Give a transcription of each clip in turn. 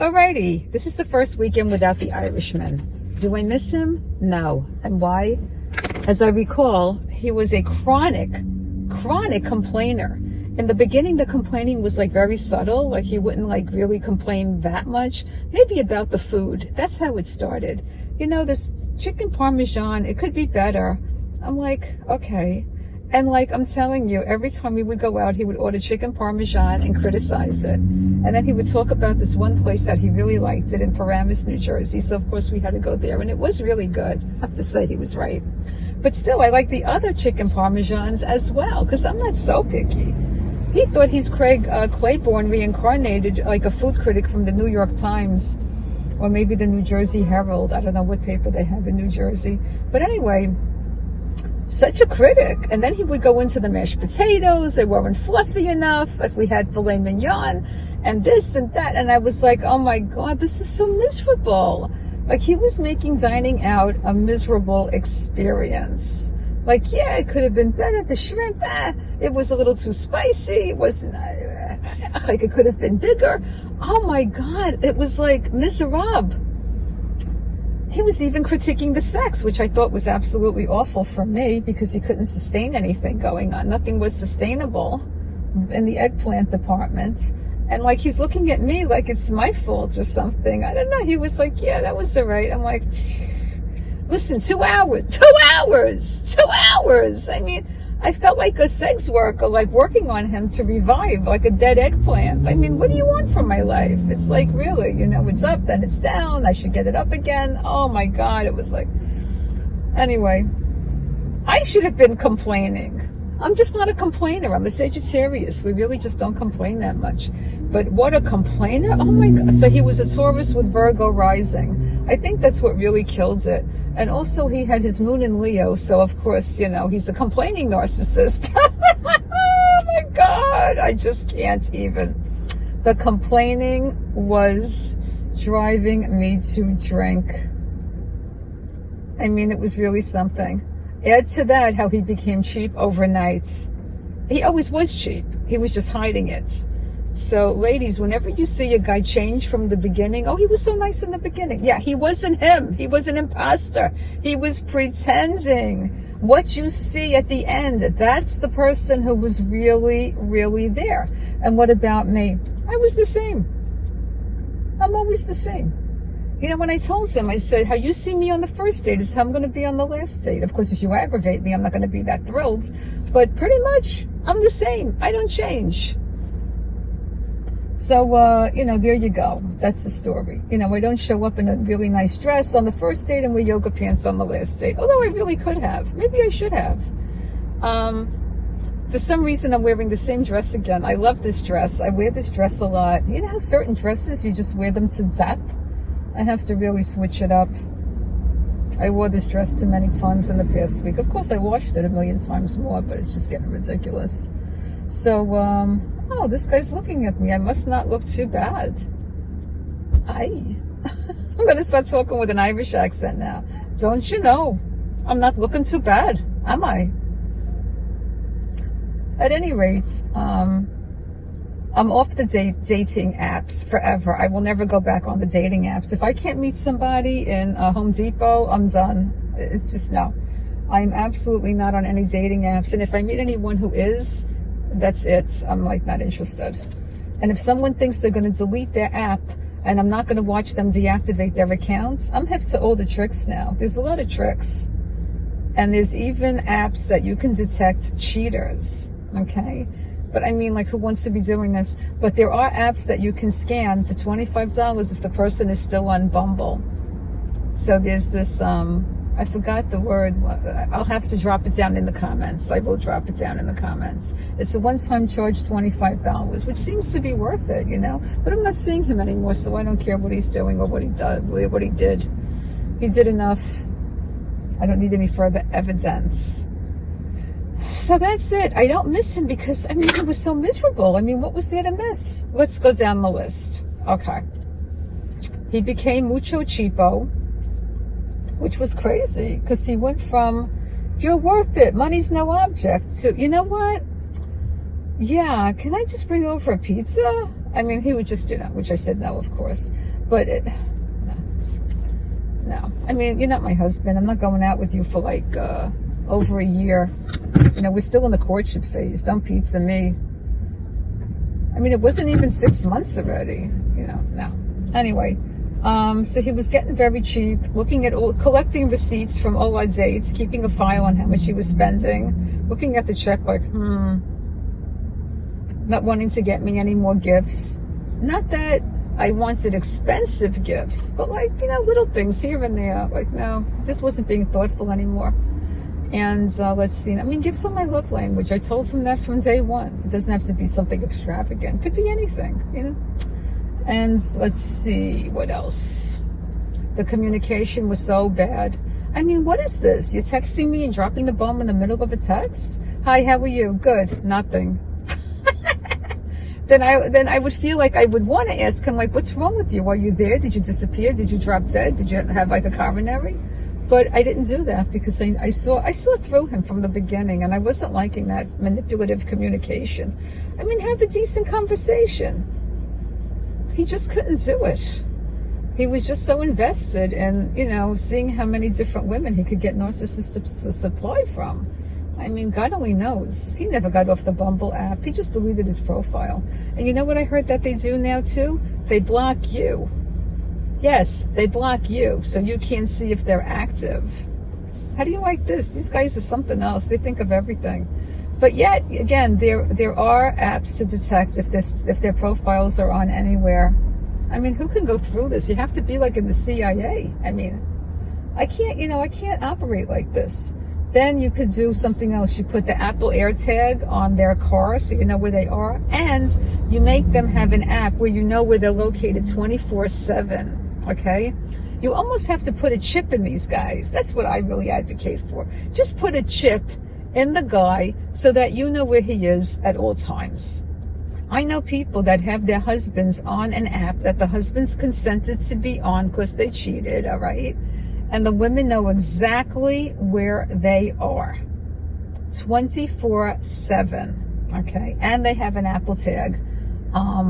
Alrighty, this is the first weekend without the Irishman. Do I miss him? No. And why? As I recall, he was a chronic complainer. In the beginning, the complaining was like very subtle, like he wouldn't like really complain that much, maybe about the food. That's how it started. You know, this chicken parmesan, it could be better. I'm like, okay. And like I'm telling you, every time we would go out, he would order chicken parmesan and criticize it. And then he would talk about this one place that he really liked it in Parm, New Jersey. So of course we had to go there, and it was really good. I have to say he was right. But still, I like the other chicken parmesans as well, because I'm not so picky. He thought he's Craig Claiborne reincarnated, like a food critic from the New York Times, or maybe the New Jersey Herald. I don't know what paper they have in New Jersey. But anyway, such a critic. And then he would go into the mashed potatoes. They weren't fluffy enough. If we had filet mignon and this and that. And I was like, oh my God, this is so miserable. Like he was making dining out a miserable experience. Like, yeah, it could have been better. The shrimp, it was a little too spicy. It wasn't, like it could have been bigger. Oh my God, it was like miserable. He was even critiquing the sex, which I thought was absolutely awful for me because he couldn't sustain anything going on. Nothing was sustainable in the eggplant department. And like he's looking at me like it's my fault or something. I don't know. He was like, yeah, that was all right. I'm like, listen, 2 hours. I mean, I felt like a sex worker, like working on him to revive like a dead eggplant. I mean, what do you want from my life? It's like, really, you know, it's up, then it's down. I should get it up again. Oh my God. It was like, anyway, I should have been complaining. I'm just not a complainer. I'm a Sagittarius. We really just don't complain that much. But what a complainer. Oh my God. So he was a Taurus with Virgo rising. I think that's what really kills it. And also he had his moon in Leo. So of course, you know, he's a complaining narcissist. Oh my God. I just can't even. The complaining was driving me to drink. I mean, it was really something. Add to that how he became cheap overnight. He always was cheap. He was just hiding it. So ladies, whenever you see a guy change from the beginning, oh, he was so nice in the beginning. Yeah, he wasn't him. He was an imposter. He was pretending. What you see at the end, that's the person who was really, really there. And what about me? I was the same. I'm always the same. You know, when I told him, I said, how you see me on the first date is how I'm going to be on the last date. Of course, if you aggravate me, I'm not going to be that thrilled. But pretty much, I'm the same. I don't change. So, you know, there you go. That's the story. You know, I don't show up in a really nice dress on the first date and wear yoga pants on the last date. Although I really could have. Maybe I should have. For some reason, I'm wearing the same dress again. I love this dress. I wear this dress a lot. You know how certain dresses, you just wear them to death? I have to really switch it up. I wore this dress too many times in the past week. Of course, I washed it a million times more, but it's just getting ridiculous. So, oh, this guy's looking at me. I must not look too bad. I'm going to start talking with an Irish accent now. Don't you know? I'm not looking too bad, am I? At any rate, I'm off the dating apps forever. I will never go back on the dating apps. If I can't meet somebody in Home Depot, I'm done. It's just no. I'm absolutely not on any dating apps. And if I meet anyone who is, that's it. I'm like not interested. And if someone thinks they're going to delete their app and I'm not going to watch them deactivate their accounts, I'm hip to all the tricks now. There's a lot of tricks. And there's even apps that you can detect cheaters. Okay? But I mean, like, who wants to be doing this? But there are apps that you can scan for $25 if the person is still on Bumble. So there's this, I forgot the word. I'll have to drop it down in the comments. I will drop it down in the comments. It's a one-time charge, $25, which seems to be worth it, you know? But I'm not seeing him anymore, so I don't care what he's doing or what he did. He did enough. I don't need any further evidence. So that's it. I don't miss him because, I mean, he was so miserable. I mean, what was there to miss? Let's go down the list. Okay. He became mucho cheapo, which was crazy because he went from, you're worth it, money's no object, to, you know what? Yeah, can I just bring over a pizza? I mean, he would just, which I said no, of course. But no. I mean, you're not my husband. I'm not going out with you for like over a year. We're still in the courtship phase. Don't pizza me. I mean, it wasn't even 6 months already. No. Anyway, so he was getting very cheap, looking at collecting receipts from all our dates, keeping a file on how much he was spending, looking at the check like, not wanting to get me any more gifts. Not that I wanted expensive gifts, but like, little things here and there. Like, no, just wasn't being thoughtful anymore. And let's see. I mean, gifts are my love language. I told him that from day one. It doesn't have to be something extravagant. It could be anything, And let's see, what else? The communication was so bad. I mean, what is this? You're texting me and dropping the bomb in the middle of a text? Hi, how are you? Good. Nothing. Then I would feel like I would want to ask him, like, what's wrong with you? Are you there? Did you disappear? Did you drop dead? Did you have like a coronary? But I didn't do that because I saw through him from the beginning, and I wasn't liking that manipulative communication. I mean, have a decent conversation. He just couldn't do it. He was just so invested in, seeing how many different women he could get narcissists to supply from. I mean, God only knows. He never got off the Bumble app. He just deleted his profile. And you know what I heard that they do now too? They block you. Yes, they block you, so you can't see if they're active. How do you like this? These guys are something else. They think of everything. But yet, again, there are apps to detect if their profiles are on anywhere. I mean, who can go through this? You have to be like in the CIA. I mean, I can't operate like this. Then you could do something else. You put the Apple AirTag on their car so you know where they are. And you make them have an app where you know where they're located 24/7. Okay? You almost have to put a chip in these guys. That's what I really advocate for. Just put a chip in the guy so that you know where he is at all times. I know people that have their husbands on an app that the husbands consented to be on because they cheated, all right? And the women know exactly where they are 24/7, okay? And they have an Apple tag.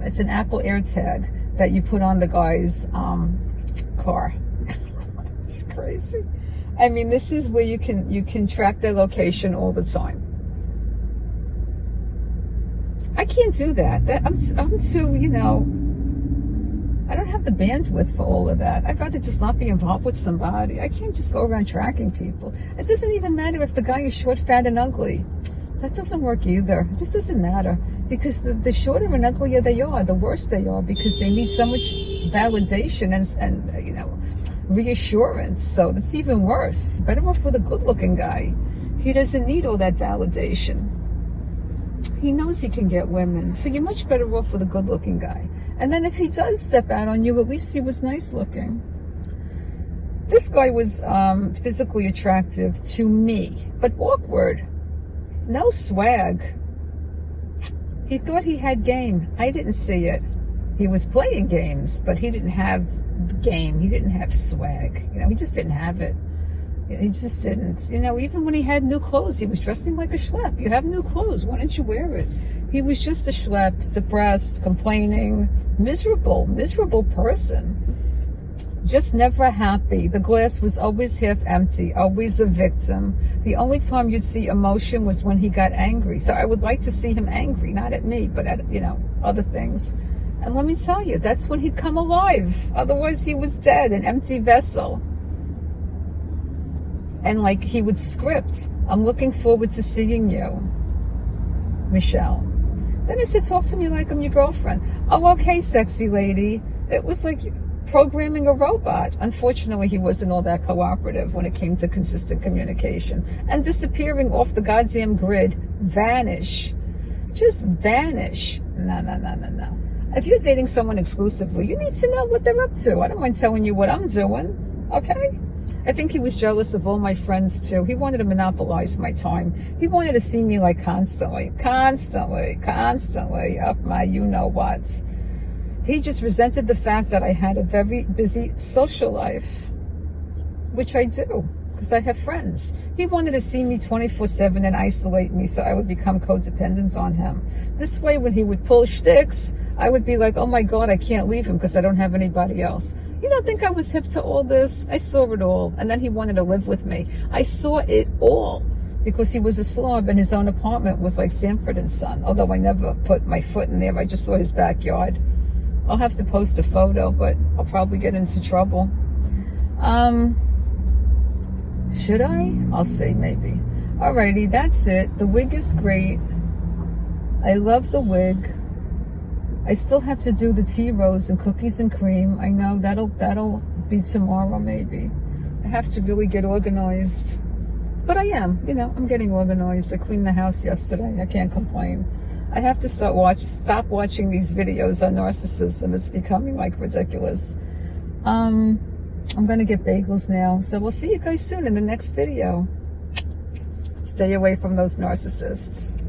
It's an Apple AirTag that you put on the guy's car. It's crazy. I mean, this is where you can track their location all the time. I can't do that. I'm too, I don't have the bandwidth for all of that. I'd rather just not be involved with somebody. I can't just go around tracking people. It doesn't even matter if the guy is short, fat, and ugly. That doesn't work either. It just doesn't matter. Because the shorter and uglier they are, the worse they are, because they need so much validation and reassurance. So that's even worse. Better off with a good-looking guy. He doesn't need all that validation. He knows he can get women. So you're much better off with a good-looking guy. And then if he does step out on you, at least he was nice-looking. This guy was physically attractive to me, but awkward. No swag. He thought he had game. I didn't see it. He was playing games, but he didn't have game. He didn't have swag. He just didn't have it. He just didn't. Even when he had new clothes, he was dressing like a schlep. You have new clothes. Why don't you wear it? He was just a schlep, depressed, complaining, miserable person. Just never happy. The glass was always half empty, always a victim. The only time you'd see emotion was when he got angry. So I would like to see him angry, not at me, but at, other things. And let me tell you, that's when he'd come alive. Otherwise, he was dead, an empty vessel. And like he would script, I'm looking forward to seeing you, Michelle. Then he said, talk to me like I'm your girlfriend. Oh, okay, sexy lady. It was like programming a robot. Unfortunately, he wasn't all that cooperative when it came to consistent communication. And disappearing off the goddamn grid, vanish. Just vanish. No. If you're dating someone exclusively, you need to know what they're up to. I don't mind telling you what I'm doing, okay? I think he was jealous of all my friends too. He wanted to monopolize my time. He wanted to see me like constantly up my you-know-what. He just resented the fact that I had a very busy social life, which I do. because I have friends. He wanted to see me 24/7 and isolate me so I would become codependent on him. This way, when he would pull shticks, I would be like, oh my God, I can't leave him because I don't have anybody else. You don't think I was hip to all this? I saw it all. And then he wanted to live with me. I saw it all because he was a slob and his own apartment was like Sanford and Son. Although I never put my foot in there. I just saw his backyard. I'll have to post a photo, but I'll probably get into trouble. Should I? I'll say maybe. Alrighty, that's it. The wig is great. I love the wig. I still have to do the tea rose and cookies and cream. I know that'll be tomorrow maybe. I have to really get organized. But I am, I'm getting organized. I cleaned the house yesterday. I can't complain. I have to stop watching these videos on narcissism. It's becoming like ridiculous. I'm gonna get bagels now. So we'll see you guys soon in the next video. Stay away from those narcissists.